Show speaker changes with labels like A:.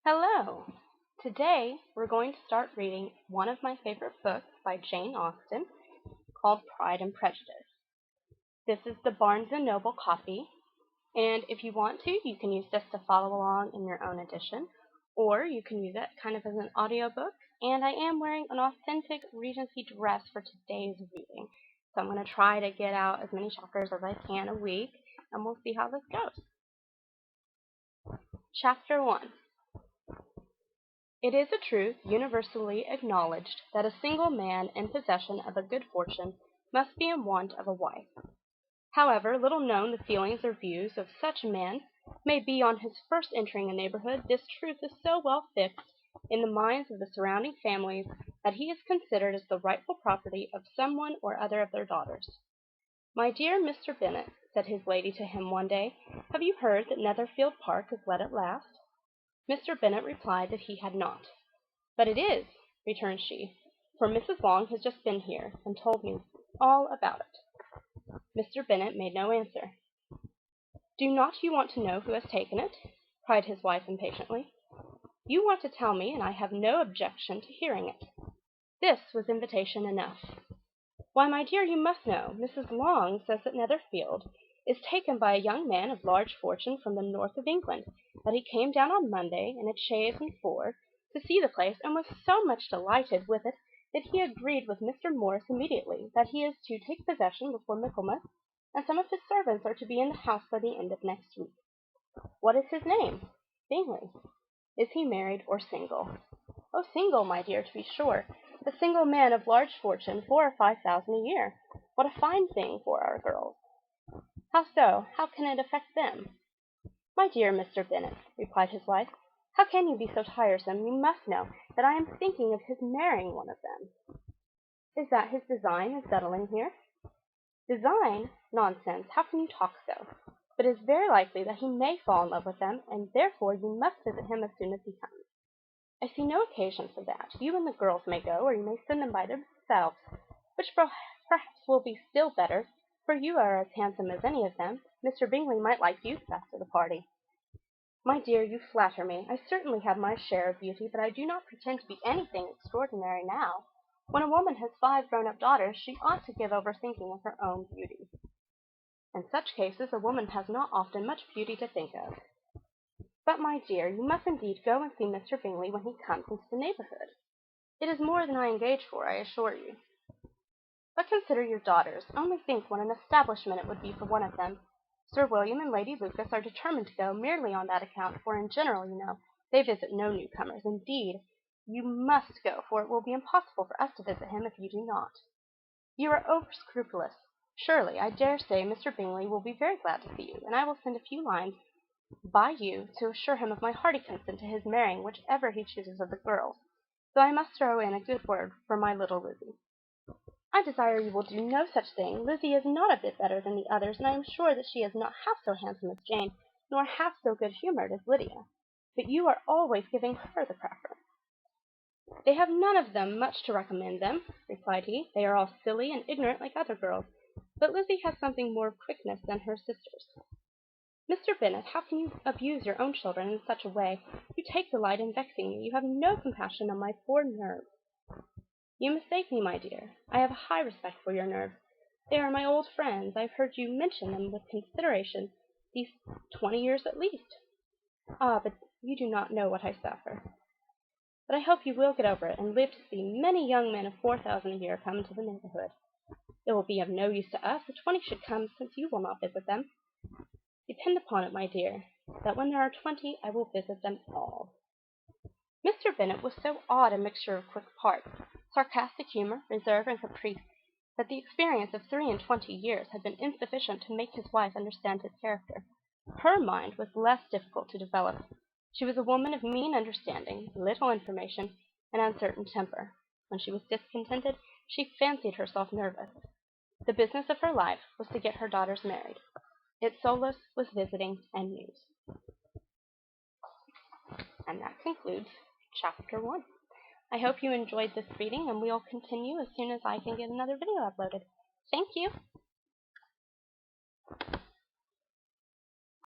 A: Hello! Today we're going to start reading one of my favorite books by Jane Austen called Pride and Prejudice. This is the Barnes & Noble copy, and if you want to, you can use this to follow along in your own edition, or you can use it kind of as an audiobook, and I am wearing an authentic Regency dress for today's reading, so I'm going to try to get out as many chapters as I can a week, and we'll see how this goes. Chapter 1. It is a truth universally acknowledged that a single man in possession of a good fortune must be in want of a wife. However little known the feelings or views of such a man may be on his first entering a neighborhood, this truth is so well fixed in the minds of the surrounding families that he is considered as the rightful property of some one or other of their daughters. "My dear Mr. Bennet," said his lady to him one day, "have you heard that Netherfield Park is let at last?" Mr. Bennet replied that he had not. "But it is," returned she, "for Mrs. Long has just been here, and told me all about it." Mr. Bennet made no answer. "Do not you want to know who has taken it?" cried his wife impatiently. "You want to tell me, and I have no objection to hearing it." This was invitation enough. "Why, my dear, you must know. Mrs. Long says that Netherfield is taken by a young man of large fortune from the north of England, that he came down on Monday in a chaise and four to see the place, and was so much delighted with it that he agreed with Mr. Morris immediately that he is to take possession before Michaelmas, and some of his servants are to be in the house by the end of next week." "What is his name?" "Bingley." "Is he married or single?" "Oh, single, my dear, to be sure. A single man of large fortune, 4,000 or 5,000 a year. What a fine thing for our girls!" "How so? How can it affect them?" "My dear Mr. Bennet," replied his wife, "how can you be so tiresome? You must know that I am thinking of his marrying one of them." "Is that his design in settling here?" "Design? Nonsense! How can you talk so? But it is very likely that he may fall in love with them, and therefore you must visit him as soon as he comes." "I see no occasion for that. You and the girls may go, or you may send them by themselves, which perhaps will be still better, for you are as handsome as any of them. Mr. Bingley might like you the best of the party." "My dear, you flatter me. I certainly have my share of beauty, but I do not pretend to be anything extraordinary now. When a woman has 5 grown-up daughters, she ought to give over thinking of her own beauty." "In such cases a woman has not often much beauty to think of." "But, my dear, you must indeed go and see Mr. Bingley when he comes into the neighborhood. It is more than I engage for, I assure you." "But consider your daughters. Only think what an establishment it would be for one of them. Sir William and Lady Lucas are determined to go merely on that account, for in general, you know, they visit no newcomers. Indeed, you must go, for it will be impossible for us to visit him if you do not." "You are over scrupulous. Surely, I dare say Mr. Bingley will be very glad to see you, and I will send a few lines by you to assure him of my hearty consent to his marrying whichever he chooses of the girls, though I must throw in a good word for my little Lizzie." "I desire you will do no such thing. Lizzie is not a bit better than the others, and I am sure that she is not half so handsome as Jane, nor half so good-humored as Lydia. But you are always giving her the preference." "They have none of them much to recommend them," replied he. "They are all silly and ignorant like other girls, but Lizzie has something more of quickness than her sisters." "Mr. Bennet, how can you abuse your own children in such a way? You take delight in vexing me. You have no compassion on my poor nerves." "You mistake me, my dear. I have a high respect for your nerves. They are my old friends. I have heard you mention them with consideration these 20 years at least." "Ah, but you do not know what I suffer." "But I hope you will get over it, and live to see many young men of 4,000 a year come into the neighborhood. It will be of no use to us if 20 should come, since you will not visit them." "Depend upon it, my dear, that when there are 20 I will visit them all." Mr. Bennet was so odd a mixture of quick parts, sarcastic humor, reserve, and caprice, that the experience of 23 years had been insufficient to make his wife understand his character. Her mind was less difficult to develop. She was a woman of mean understanding, little information, and uncertain temper. When she was discontented, she fancied herself nervous. The business of her life was to get her daughters married. Its solace was visiting and news. And that concludes Chapter 1. I hope you enjoyed this reading, and we'll continue as soon as I can get another video uploaded. Thank you!